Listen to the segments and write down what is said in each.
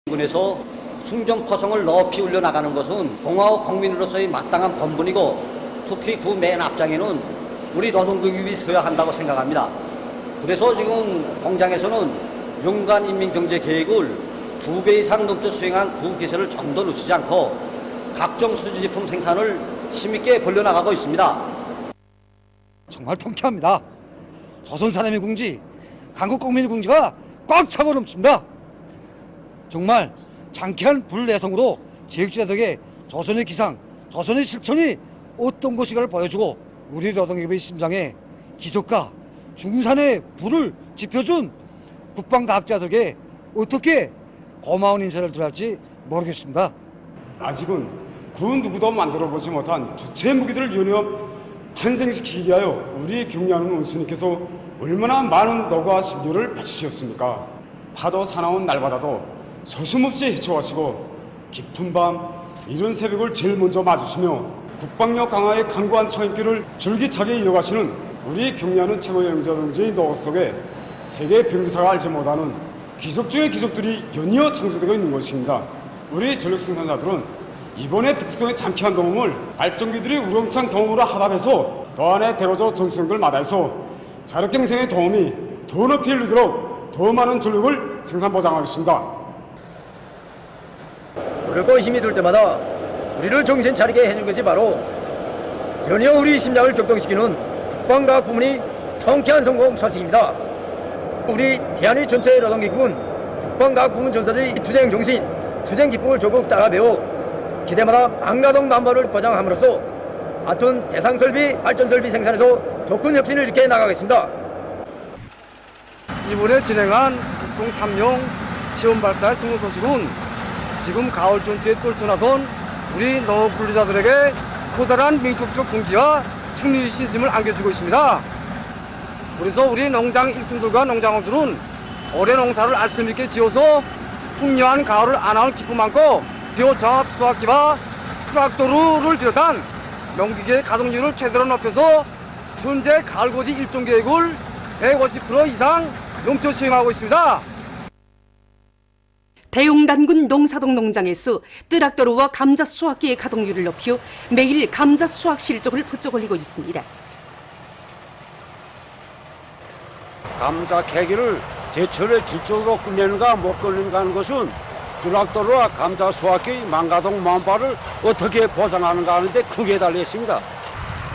군에서 충전포성을 높이 올려나가는 것은 공화국 국민으로서의 마땅한 본분이고 특히 그 맨 앞장에는 우리 노동계급이 서야 한다고 생각합니다. 그래서 지금 공장에서는 연간 인민경제계획을 2배 이상 넘쳐 수행한 그 기세를 좀 더 놓치지 않고 각종 수지제품 생산을 힘있게 벌려나가고 있습니다. 정말 통쾌합니다. 조선 사람의 궁지, 한국 국민의 궁지가 꽉 차고 넘칩니다. 정말 장쾌한 불내성으로 지역주의 덕에 조선의 기상, 조선의 실천이 어떤 것인가를 보여주고 우리 노동계급의 심장에 기적과 중산의 불을 지펴준 국방과학자 덕에 어떻게 고마운 인사를 드릴지 모르겠습니다. 아직은 그 누구도 만들어보지 못한 주체 무기들을 연이어 탄생시키기 위하여 우리 경리하는 원수님께서 얼마나 많은 노고와 심려를 바치셨습니까? 파도 사나운 날바다도 서슴없이 헤쳐가시고 깊은 밤 이른 새벽을 제일 먼저 맞으시며 국방력 강화의 강고한 처인길을 줄기차게 이어가시는 우리 경리하는 최고의 영자동지의 노고 속에 세계 병기사가 알지 못하는 기적 중의 기적들이 연이어 창조되고 있는 것입니다. 우리 전력 생산자들은 이번에 북성의 장쾌한 도움을 발전기들이 우렁찬 도움으로 하답해서 도안의 대거조 전수령들 마다해서 자력갱생의 도움이 더 높이 이르도록 더 많은 전력을 생산 보장하겠습니다. 그리고 힘이 들 때마다 우리를 정신 차리게 해준 것이 바로 연이어 우리 심장을 격동시키는 국방과학 부문이 통쾌한 성공 소식입니다. 우리 대한의 전체 노동계급은 국방과학 부문 전사들의 투쟁 정신, 투쟁 기쁨을 조국 따라배워 기대마다 망가동 만보를 보장함으로써 같은 대상설비, 발전설비 생산에서 독군 혁신을 일으켜 나가겠습니다. 이번에 진행한 북송 3용 시험발사의 승무 소식은 지금 가을 전투에 똘쳐나선 우리 노블리자들에게 커다란 민족적 긍지와 승리 신심을 안겨주고 있습니다. 그래서 우리 농장 일꾼들과 농장원들은 올해 농사를 알씀있게 지어서 풍요한 가을을 안아올 기쁨 안고 비오차업 수확기와 트랙터를 비롯한 농기계 가동률을 최대로 높여서 현재 가을고지 일정 계획을 150% 이상 넘쳐 수행하고 있습니다. 대용단군 농사동 농장에서 트랙터와 감자 수확기의 가동률을 높여 매일 감자 수확 실적을 부쩍 올리고 있습니다. 감자 캐기를 제철에 질적으로 끝내는가 못 끝내는가 하는 것은 트랙터와 감자 수확기 망가동 만발을 어떻게 보장하는가 하는데 크게 달려 있습니다.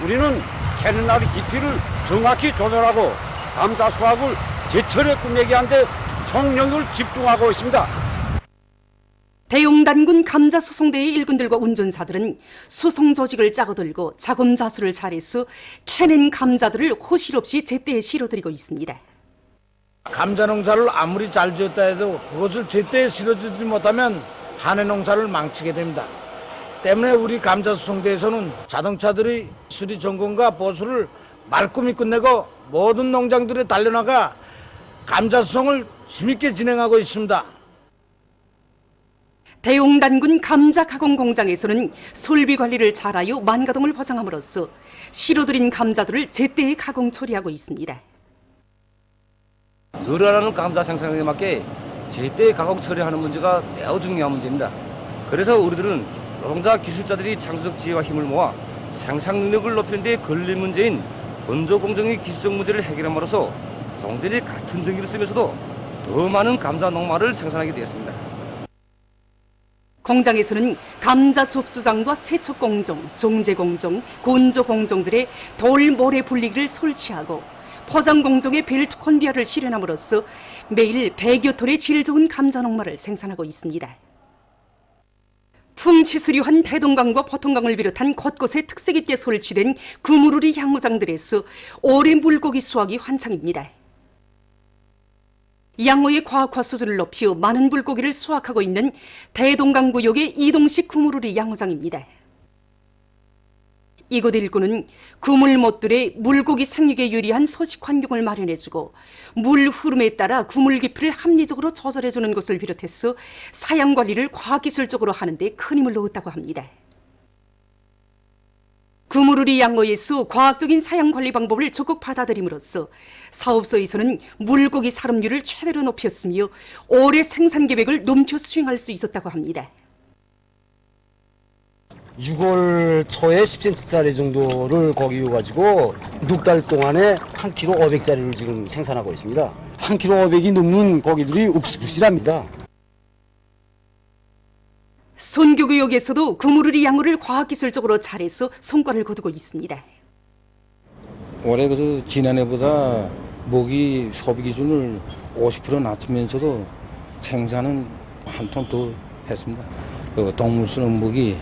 우리는 캐는 날의 깊이를 정확히 조절하고 감자 수확을 제철에 끝내기 하는데 총력을 집중하고 있습니다. 대용단군 감자 수송대의 일꾼들과 운전사들은 수송 조직을 짜고들고 작업 자수를 잘해서 캐낸 감자들을 호실 없이 제때에 실어드리고 있습니다. 감자 농사를 아무리 잘 지었다 해도 그것을 제때 실어주지 못하면 한 해 농사를 망치게 됩니다. 때문에 우리 감자 수송대에서는 자동차들의 수리 점검과 보수를 말끔히 끝내고 모든 농장들에 달려나가 감자 수송을 힘있게 진행하고 있습니다. 대용단군 감자 가공 공장에서는 설비 관리를 잘하여 만가동을 보장함으로써 실어드린 감자들을 제때에 가공 처리하고 있습니다. 늘어나는 감자 생산량에 맞게 제때 가공 처리하는 문제가 매우 중요한 문제입니다. 그래서 우리들은 노동자 기술자들이 창조적 지혜와 힘을 모아 생산 능력을 높이는 데 걸린 문제인 건조 공정의 기술적 문제를 해결함으로써 종전이 같은 전기를 쓰면서도 더 많은 감자 농마를 생산하게 되었습니다. 공장에서는 감자 접수장과 세척 공정, 정제 공정, 건조 공정들의 돌, 모래 분리기를 설치하고 포장 공정의 벨트 컨베이어를 실현함으로써 매일 100여 톤의 질 좋은 감자 농마를 생산하고 있습니다. 풍치수류한 대동강과 포통강을 비롯한 곳곳에 특색 있게 설치된 그물우리 양호장들에서 올해 물고기 수확이 환창입니다. 양호의 과학화 수준을 높여 많은 물고기를 수확하고 있는 대동강 구역의 이동식 그물우리 양호장입니다. 이곳 일꾼은 그물못들에 물고기 생육에 유리한 서식 환경을 마련해주고 물 흐름에 따라 그물 깊이를 합리적으로 조절해주는 것을 비롯해서 사양 관리를 과학기술적으로 하는 데 큰 힘을 넣었다고 합니다. 구무르리 양로에서 과학적인 사양 관리 방법을 적극 받아들임으로써 사업소에서는 물고기 사lum률을 최대로 높였으며 올해 생산 계획을 넘쳐 수행할 수 있었다고 합니다. 6월 초에 10cm짜리 정도를 거기 가지고 6달 동안에 1kg 500짜리를 지금 생산하고 있습니다. 1kg 500이 넘는 고기들이 욱실욱실합니다. 손교구역에서도 구무르리 양어를 과학기술적으로 잘해서 성과를 거두고 있습니다. 올해 지난해보다 모기 소비 기준을 50% 낮추면서도 생산은 한 톤 더 했습니다. 동물성 모기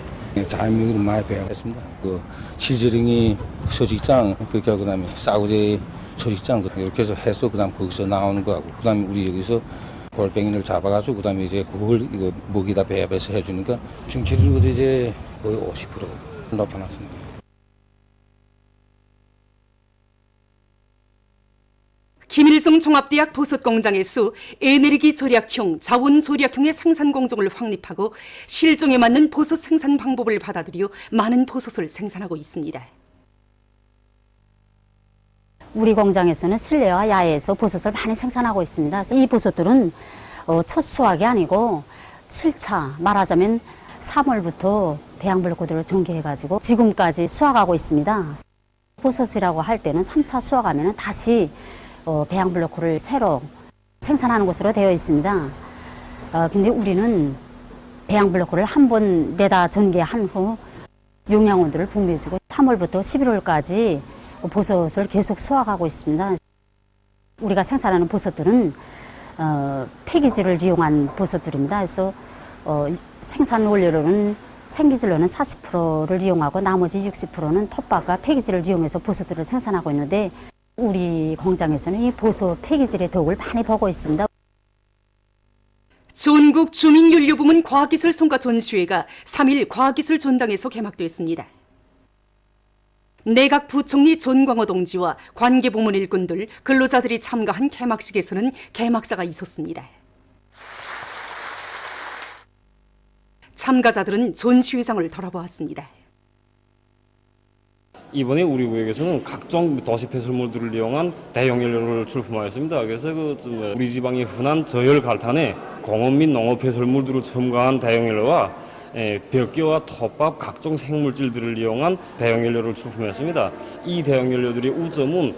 자연미기로 많이 배웠습니다. 시즈링이 소식장, 그다음에 싸구제 소식장 이렇게 해서 그다음 거기서 나오는 거하고 그다음에 우리 여기서 골뱅이를 잡아가지고 그다음에 이제 그걸 모기다 배합해서 해주니까 중치를 이제 거의 50% 높여놨습니다. 김일성 종합대학 보석공장에서 에너지 절약형, 자원 절약형의 생산 공정을 확립하고 실종에 맞는 보석 생산 방법을 받아들여 많은 보석을 생산하고 있습니다. 우리 공장에서는 실내와 야외에서 보석을 많이 생산하고 있습니다. 이 보석들은 첫 수확이 아니고 7차, 말하자면 3월부터 배양블록코드를 전개해가지고 지금까지 수확하고 있습니다. 보석이라고 할 때는 3차 수확하면 다시 배양블록코를 새로 생산하는 것으로 되어 있습니다. 근데 우리는 배양블록코를 한 번 내다 전개한 후 용량온도를 분배해주고 3월부터 11월까지 보석을 계속 수확하고 있습니다. 우리가 생산하는 보석들은 폐기질을 이용한 보석들입니다. 그래서 생산 원료로는 생기질로는 40%를 이용하고 나머지 60%는 톱밥과 폐기질을 이용해서 보석들을 생산하고 있는데 우리 공장에서는 이 보석 폐기질의 덕을 많이 보고 있습니다. 전국 주민연료부문 과학기술 성과 전시회가 3일 과학기술 전당에서 개막됐습니다. 내각 부총리 전광호 동지와 관계부문 일꾼들, 근로자들이 참가한 개막식에서는 개막사가 있었습니다. 참가자들은 전시회장을 돌아보았습니다. 이번에 우리 구역에서는 각종 도시 폐설물들을 이용한 대형 연료를 출품하였습니다. 그래서 우리 지방의 흔한 저열 갈탄에 공업 및 농업 폐설물들을 첨가한 대형 연료와 벽기와 톱밥 각종 생물질들을 이용한 대형 연료를 출품했습니다. 이 대형 연료들의 우점은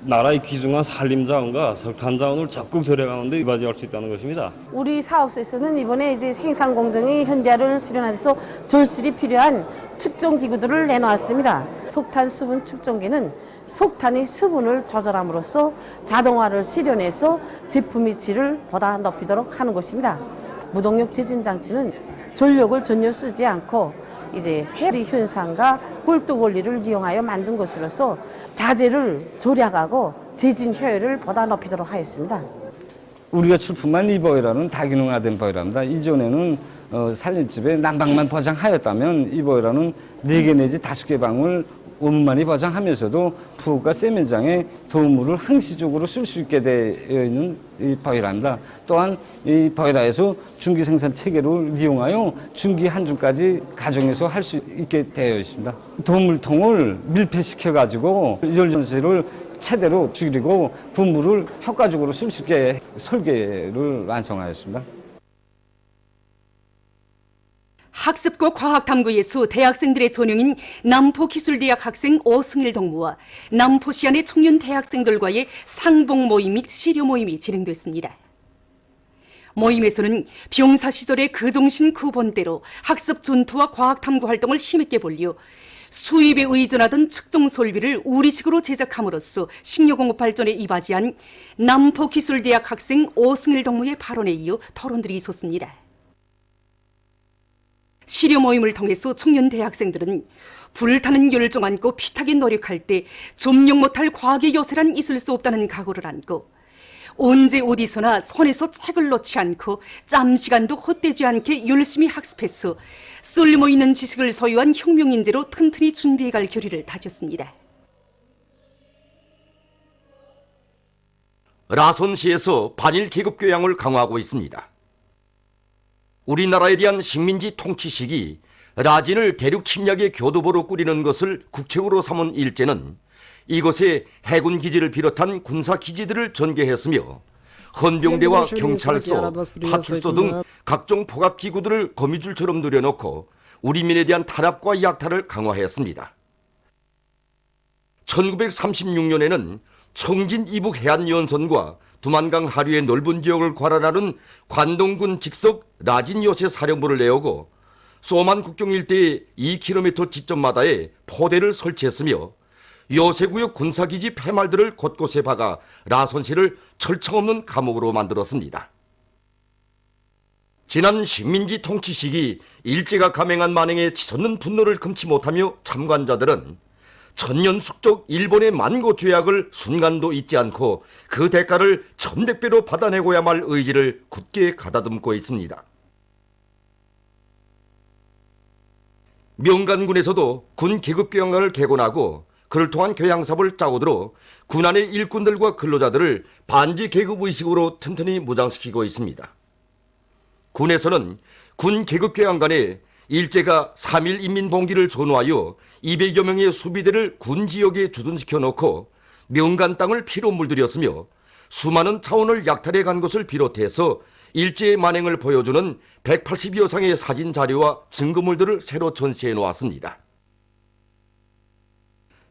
나라의 귀중한 산림자원과 석탄자원을 적극 절약하는 데 이바지할 수 있다는 것입니다. 우리 사업소에서는 이번에 이제 생산 공정이 현대화를 실현해서 절실히 필요한 측정 기구들을 내놓았습니다. 속탄 수분 측정기는 속탄의 수분을 조절함으로써 자동화를 실현해서 제품의 질을 보다 높이도록 하는 것입니다. 무동력 제진 장치는 전력을 전혀 쓰지 않고 이제 해리 현상과 굴뚝 원리를 이용하여 만든 것으로서 자재를 절약하고 제진 효율을 보다 높이도록 하였습니다. 우리가 출품한 이 보일러는 다기능화된 보일러입니다. 이전에는 살림집에 난방만 보장하였다면 이 보일러는 4개 내지 5개 방을 원만히 보장하면서도 부엌과 세면장에 도우물을 항시적으로 쓸 수 있게 되어 있는 이 보일러입니다. 또한 이 보일러에서 중기 생산 체계를 이용하여 중기 한중까지 가정에서 할 수 있게 되어 있습니다. 도우물통을 밀폐시켜 가지고 열전세를 최대로 줄이고 분무를 효과적으로 쓸 수 있게 설계를 완성하였습니다. 학습고 과학탐구에서 대학생들의 전형인 남포기술대학 학생 오승일 동무와 남포시안의 청년 대학생들과의 상봉 모임 및 시료 모임이 진행됐습니다. 모임에서는 병사 시절의 그 정신 그 본대로 학습 전투와 과학탐구 활동을 힘있게 벌려 수입에 의존하던 측정 설비를 우리식으로 제작함으로써 식료공업 발전에 이바지한 남포기술대학 학생 오승일 동무의 발언에 이어 토론들이 있었습니다. 시료 모임을 통해서 청년 대학생들은 불타는 열정 안고 피타게 노력할 때 점령 못할 과학의 요새란 있을 수 없다는 각오를 안고 언제 어디서나 손에서 책을 놓지 않고 짬시간도 헛되지 않게 열심히 학습해서 쓸모있는 지식을 소유한 혁명인재로 튼튼히 준비해갈 결의를 다졌습니다. 라선시에서 반일 계급 교양을 강화하고 있습니다. 우리나라에 대한 식민지 통치식이 라진을 대륙 침략의 교두보로 꾸리는 것을 국책으로 삼은 일제는 이곳에 해군 기지를 비롯한 군사 기지들을 전개했으며 헌병대와 경찰서, 파출소 등 각종 포갑 기구들을 거미줄처럼 누려놓고 우리민에 대한 탄압과 약탈을 강화했습니다. 1936년에는 청진 이북 해안 연선과 두만강 하류의 넓은 지역을 관할하는 관동군 직속 라진 요새 사령부를 내오고 소만 국경 일대의 2km 지점마다에 포대를 설치했으며 요새구역 군사기지 폐말들을 곳곳에 박아 라선시를 철창 없는 감옥으로 만들었습니다. 지난 식민지 통치 시기 일제가 감행한 만행에 치솟는 분노를 금치 못하며 참관자들은 천년 숙적 일본의 만고 죄악을 순간도 잊지 않고 그 대가를 천백배로 받아내고야 말 의지를 굳게 가다듬고 있습니다. 명간군에서도 군 계급교양관을 개건하고 그를 통한 교양사업을 짜고 들어 군안의 일꾼들과 근로자들을 반지 계급의식으로 튼튼히 무장시키고 있습니다. 군에서는 군 계급교양관에 일제가 3.1 인민봉기를 전후하여 200여 명의 수비대를 군 지역에 주둔시켜 놓고 명간 땅을 피로 물들였으며 수많은 차원을 약탈해 간 것을 비롯해서 일제의 만행을 보여주는 180여 상의 사진 자료와 증거물들을 새로 전시해 놓았습니다.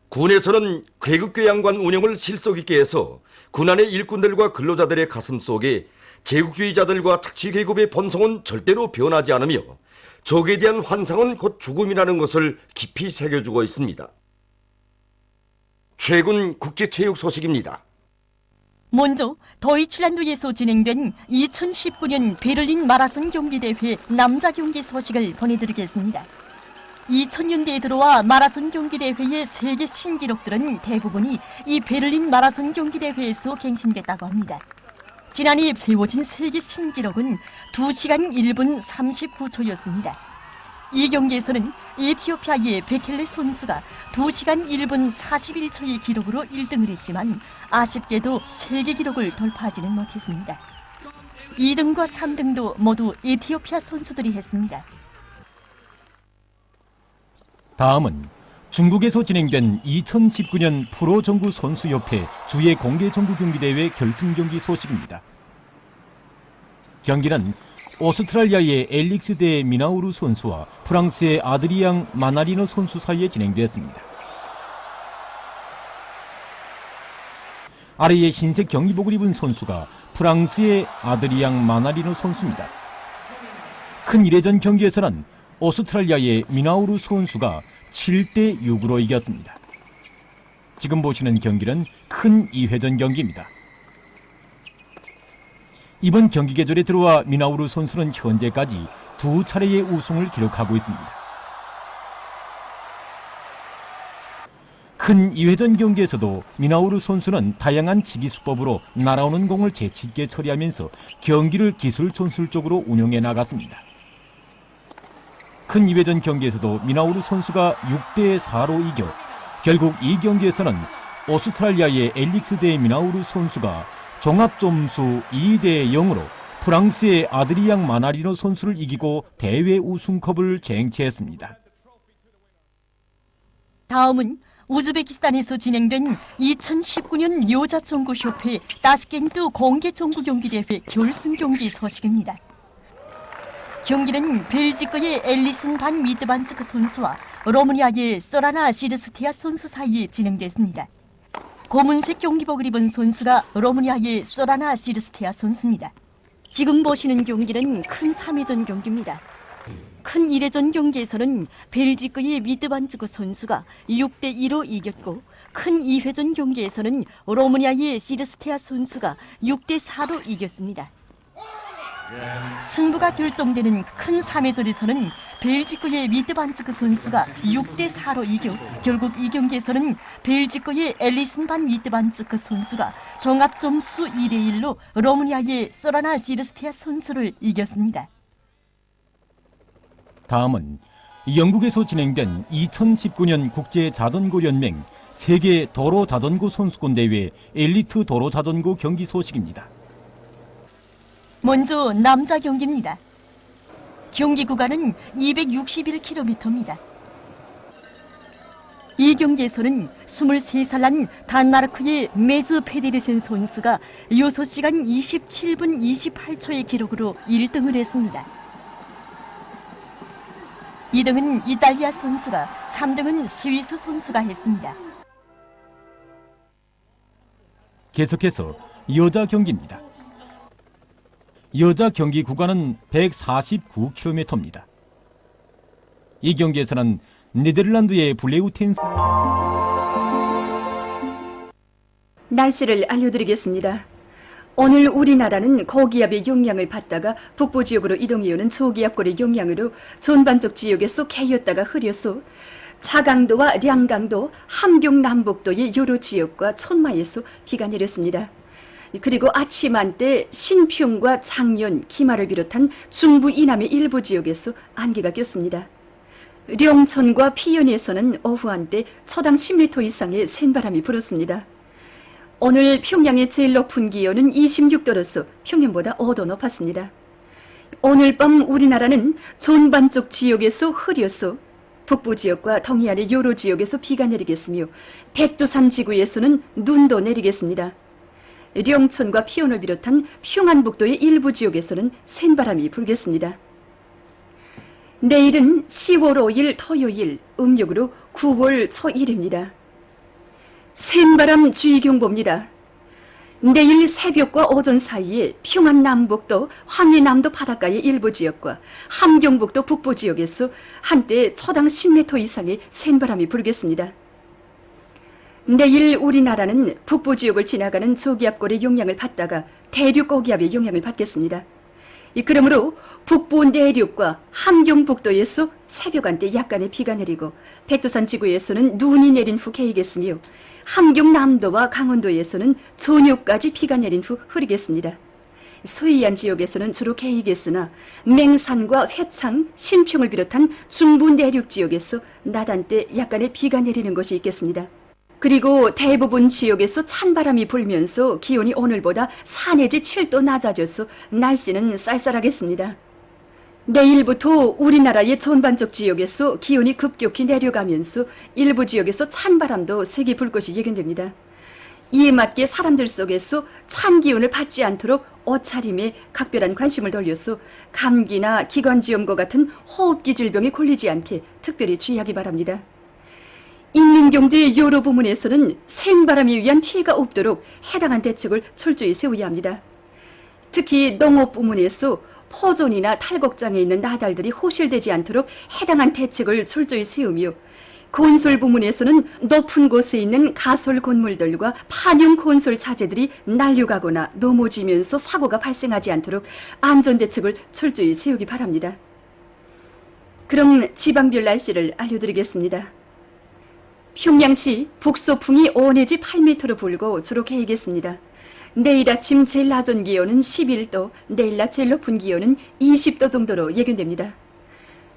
군에서는 계급교양관 운영을 실속 있게 해서 군안의 일꾼들과 근로자들의 가슴 속에 제국주의자들과 착취계급의 본성은 절대로 변하지 않으며 적에 대한 환상은 곧 죽음이라는 것을 깊이 새겨주고 있습니다. 최근 국제체육 소식입니다. 먼저 더이칠란드에서 진행된 2019년 베를린 마라톤 경기대회 남자 경기 소식을 보내드리겠습니다. 2000년대에 들어와 마라톤 경기대회의 세계 신기록들은 대부분이 이 베를린 마라톤 경기대회에서 갱신됐다고 합니다. 지난해 세워진 세계 신기록은 2시간 1분 39초였습니다. 이 경기에서는 에티오피아의 베켈레 선수가 2시간 1분 41초의 기록으로 1등을 했지만 아쉽게도 세계 기록을 돌파하지는 못했습니다. 2등과 3등도 모두 에티오피아 선수들이 했습니다. 다음은 중국에서 진행된 2019년 프로정구 선수협회 주의 공개 정구 경기대회 결승 경기 소식입니다. 경기는 오스트랄리아의 엘릭스 대 미나우루 선수와 프랑스의 아드리앙 마나리노 선수 사이에 진행됐습니다. 아래의 흰색 경기복을 입은 선수가 프랑스의 아드리앙 마나리노 선수입니다. 큰 1회전 경기에서는 오스트랄리아의 미나우루 선수가 7대 6으로 이겼습니다. 지금 보시는 경기는 큰 2회전 경기입니다. 이번 경기 계절에 들어와 미나우루 선수는 현재까지 2차례의 우승을 기록하고 있습니다. 큰 2회전 경기에서도 미나우루 선수는 다양한 치기 수법으로 날아오는 공을 재치 있게 처리하면서 경기를 기술 전술적으로 운영해 나갔습니다. 큰 2회전 경기에서도 미나우루 선수가 6대 4로 이겨 결국 이 경기에서는 오스트랄리아의 엘릭스 대 미나우루 선수가 종합점수 2대 0으로 프랑스의 아드리앙 마나리노 선수를 이기고 대회 우승컵을 쟁취했습니다. 다음은 우즈베키스탄에서 진행된 2019년 여자정구협회 따시켄트 공개정구 경기대회 결승 경기 소식입니다. 경기는 벨지크의 앨리슨 반 미드반츠크 선수와 로마니아의 소라나 시르스티아 선수 사이에 진행됐습니다. 검은색 경기복을 입은 선수가 로마니아의 소라나 시르스티아 선수입니다. 지금 보시는 경기는 큰 3회전 경기입니다. 큰 1회전 경기에서는 벨지크의 미드반츠크 선수가 6대 2로 이겼고 큰 2회전 경기에서는 로마니아의 시르스티아 선수가 6대 4로 이겼습니다. 승부가 결정되는 큰 3회전에서는 벨지크의 미드반츠크 선수가 6대 4로 이겨 결국 이 경기에서는 벨지크의 앨리슨 반 미드반츠크 선수가 종합점수 2대 1로 로마니아의 소라나 시르스티아 선수를 이겼습니다. 다음은 영국에서 진행된 2019년 국제자전거연맹 세계 도로자전거 선수권 대회 엘리트 도로자전거 경기 소식입니다. 먼저 남자 경기입니다. 경기 구간은 261km입니다. 이 경기에서는 23살 난 단마르크의 메즈 페데르센 선수가 6시간 27분 28초의 기록으로 1등을 했습니다. 2등은 이탈리아 선수가, 3등은 스위스 선수가 했습니다. 계속해서 여자 경기입니다. 여자 경기 구간은 149km입니다. 이 경기에서는 네덜란드의 블레우텐 날씨를 알려드리겠습니다. 오늘 우리나라는 고기압의 영향을 받다가 북부 지역으로 이동해오는 초기압골의 영향으로 전반적 지역에서 개였다가 흐려서 차강도와 량강도, 함경 남북도의 여러 지역과 천마에서 비가 내렸습니다. 그리고 아침 한때 신평과 장년, 기마를 비롯한 중부 이남의 일부 지역에서 안개가 꼈습니다. 령천과 피연에서는 오후 한때 초당 10m 이상의 센바람이 불었습니다. 오늘 평양의 제일 높은 기온은 26도로서 평년보다 5도 높았습니다. 오늘 밤 우리나라는 전반적 지역에서 흐려서 북부 지역과 동해안의 여러 지역에서 비가 내리겠으며 백두산 지구에서는 눈도 내리겠습니다. 령천과 피연을 비롯한 평안북도의 일부 지역에서는 센바람이 불겠습니다. 내일은 10월 5일 토요일, 음력으로 9월 초1입니다. 센바람 주의경보입니다. 내일 새벽과 오전 사이에 평안남북도, 황해남도 바닷가의 일부 지역과 함경북도 북부 지역에서 한때 초당 10m 이상의 센바람이 불겠습니다. 내일 우리나라는 북부 지역을 지나가는 저기압골의 영향을 받다가 대륙 고기압의 영향을 받겠습니다. 그러므로 북부 내륙과 함경북도에서 새벽 한때 약간의 비가 내리고 백두산 지구에서는 눈이 내린 후 개이겠으며 함경남도와 강원도에서는 저녁까지 비가 내린 후 흐리겠습니다. 서해안 지역에서는 주로 개이겠으나 맹산과 회창, 신평을 비롯한 중부 내륙 지역에서 낮 한때 약간의 비가 내리는 것이 있겠습니다. 그리고 대부분 지역에서 찬바람이 불면서 기온이 오늘보다 4 내지 7도 낮아져서 날씨는 쌀쌀하겠습니다. 내일부터 우리나라의 전반적 지역에서 기온이 급격히 내려가면서 일부 지역에서 찬바람도 세게 불 것이 예견됩니다. 이에 맞게 사람들 속에서 찬 기운을 받지 않도록 옷차림에 각별한 관심을 돌려서 감기나 기관지염과 같은 호흡기 질병에 걸리지 않게 특별히 주의하기 바랍니다. 인민경제의 여러 부문에서는 생바람에 의한 피해가 없도록 해당한 대책을 철저히 세워야 합니다. 특히 농업 부문에서 포존이나 탈곡장에 있는 나달들이 호실되지 않도록 해당한 대책을 철저히 세우며 건설 부문에서는 높은 곳에 있는 가설 건물들과 판형 건설 자재들이 날려가거나 넘어지면서 사고가 발생하지 않도록 안전대책을 철저히 세우기 바랍니다. 그럼 지방별 날씨를 알려드리겠습니다. 평양시 북서풍이 5 내지 8m로 불고 주로 개이겠습니다. 내일 아침 제일 낮은 기온은 11도, 내일 낮 제일 높은 기온은 20도 정도로 예견됩니다.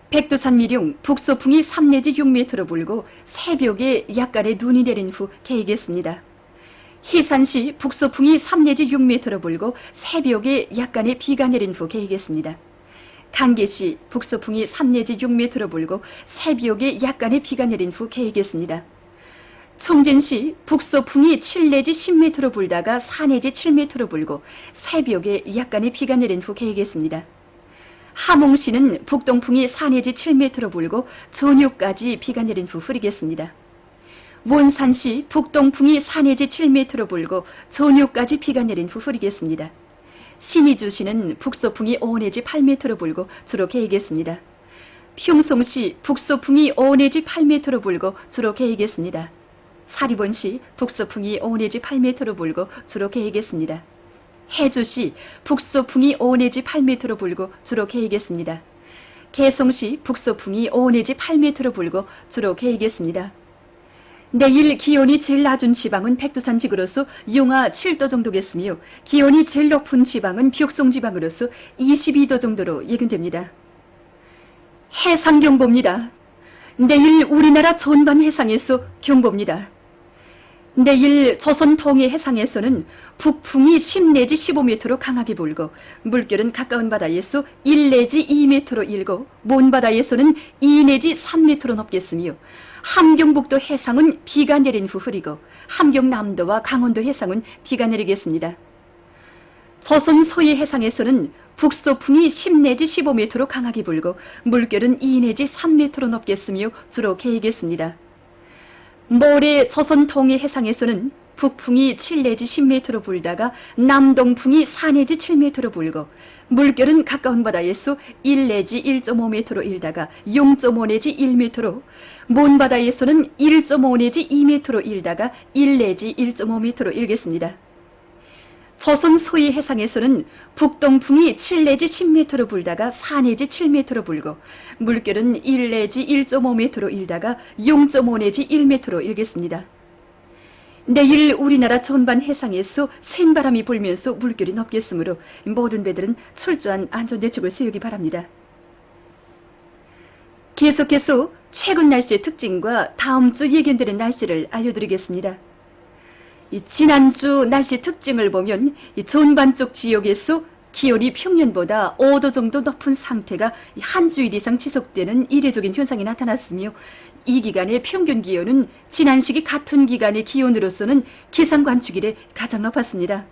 백두산 미룡 북서풍이 3 내지 6m로 불고 새벽에 약간의 눈이 내린 후 개이겠습니다. 해산시 북서풍이 3 내지 6m로 불고 새벽에 약간의 비가 내린 후 개이겠습니다. 강계시 북서풍이 3 내지 6m로 불고 새벽에 약간의 비가 내린 후 개이겠습니다. 청진시 북서풍이 7 내지 10m로 불다가 4 내지 7m로 불고 새벽에 약간의 비가 내린 후 개이겠습니다. 함흥시는 북동풍이 4 내지 7m로 불고 저녁까지 비가 내린 후 흐리겠습니다. 원산시 북동풍이 4 내지 7m로 불고 저녁까지 비가 내린 후 흐리겠습니다. 신의주시는 북서풍이 5 내지 8m로 불고 주로 개이겠습니다. 평송시 북서풍이 5 내지 8m로 불고 주로 개이겠습니다. 사리본시 북서풍이 5 내지 8m로 불고 주로 개이겠습니다. 해주시 북서풍이 5 내지 8m로 불고 주로 개이겠습니다. 개성시 북서풍이 5 내지 8m로 불고 주로 개이겠습니다. 내일 기온이 제일 낮은 지방은 백두산 지구로서 영하 7도 정도겠으며 기온이 제일 높은 지방은 벽송 지방으로서 22도 정도로 예견됩니다. 해상경보입니다. 내일 우리나라 전반 해상에서 경보입니다. 내일 조선 동해 해상에서는 북풍이 10 내지 15m로 강하게 불고 물결은 가까운 바다에서 1 내지 2m로 일고 먼 바다에서는 2 내지 3m로 넘겠으며 함경북도 해상은 비가 내린 후 흐리고 함경남도와 강원도 해상은 비가 내리겠습니다. 조선 서해 해상에서는 북서풍이 10 내지 15m로 강하게 불고 물결은 2 내지 3m로 넘겠으며 주로 개이겠습니다. 모레 조선 동해 해상에서는 북풍이 7 내지 10m로 불다가 남동풍이 4 내지 7m로 불고 물결은 가까운 바다에서 1 내지 1.5m로 일다가 0.5 내지 1m로 먼 바다에서는 1.5 내지 2m로 일다가 1 내지 1.5m로 일겠습니다. 조선 서해 해상에서는 북동풍이 7 내지 10m로 불다가 4 내지 7m로 불고 물결은 1 내지 1.5m로 일다가 0.5 내지 1m로 일겠습니다. 내일 우리나라 전반 해상에서 센 바람이 불면서 물결이 높겠으므로 모든 배들은 철저한 안전대책을 세우기 바랍니다. 계속해서 최근 날씨의 특징과 다음 주 예견되는 날씨를 알려드리겠습니다. 지난주 날씨 특징을 보면 전반 쪽 지역에서 기온이 평년보다 5도 정도 높은 상태가 한 주일 이상 지속되는 이례적인 현상이 나타났으며 이 기간의 평균 기온은 지난 시기 같은 기간의 기온으로서는 기상 관측 이래 가장 높았습니다.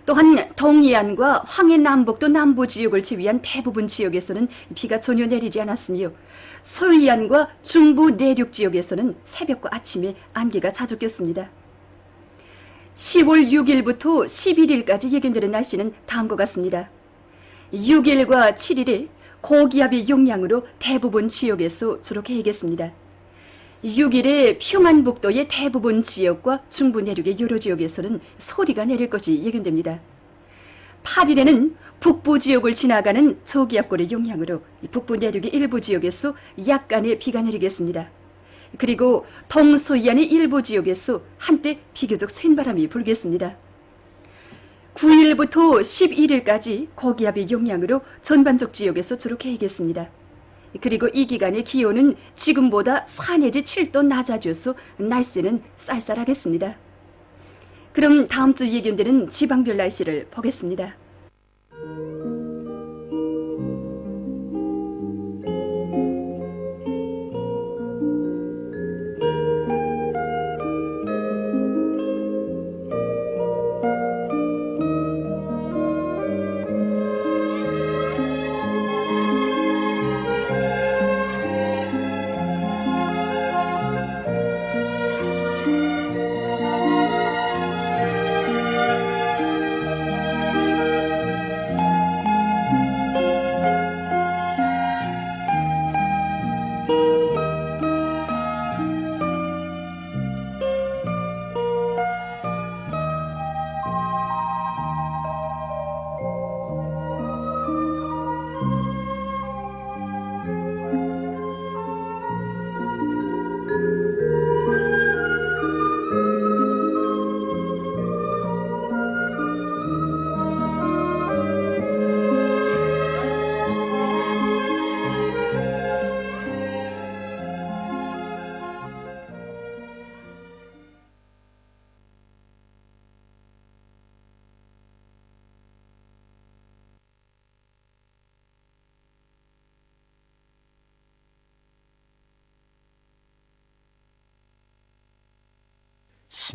또한 동해안과 황해 남북도 남부 지역을 제외한 대부분 지역에서는 비가 전혀 내리지 않았으며 서해안과 중부 내륙 지역에서는 새벽과 아침에 안개가 자주 꼈습니다. 10월 6일부터 11일까지 예견되는 날씨는 다음과 같습니다. 6일과 7일에 고기압의 영향으로 대부분 지역에서 주로 개이겠습니다. 6일에 평안북도의 대부분 지역과 중부 내륙의 여러 지역에서는 소리가 내릴 것이 예견됩니다. 8일에는 북부 지역을 지나가는 저기압골의 영향으로 북부 내륙의 일부 지역에서 약간의 비가 내리겠습니다. 그리고 동서해안의 일부 지역에서 한때 비교적 센 바람이 불겠습니다. 9일부터 11일까지 고기압의 영향으로 전반적 지역에서 주로 개이겠습니다. 그리고 이 기간의 기온은 지금보다 4 내지 7도 낮아져서 날씨는 쌀쌀하겠습니다. 그럼 다음 주 예견되는 지방별 날씨를 보겠습니다.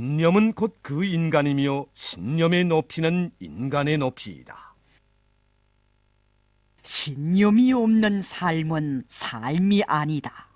신념은 곧 그 인간이며 신념의 높이는 인간의 높이이다. 신념이 없는 삶은 삶이 아니다.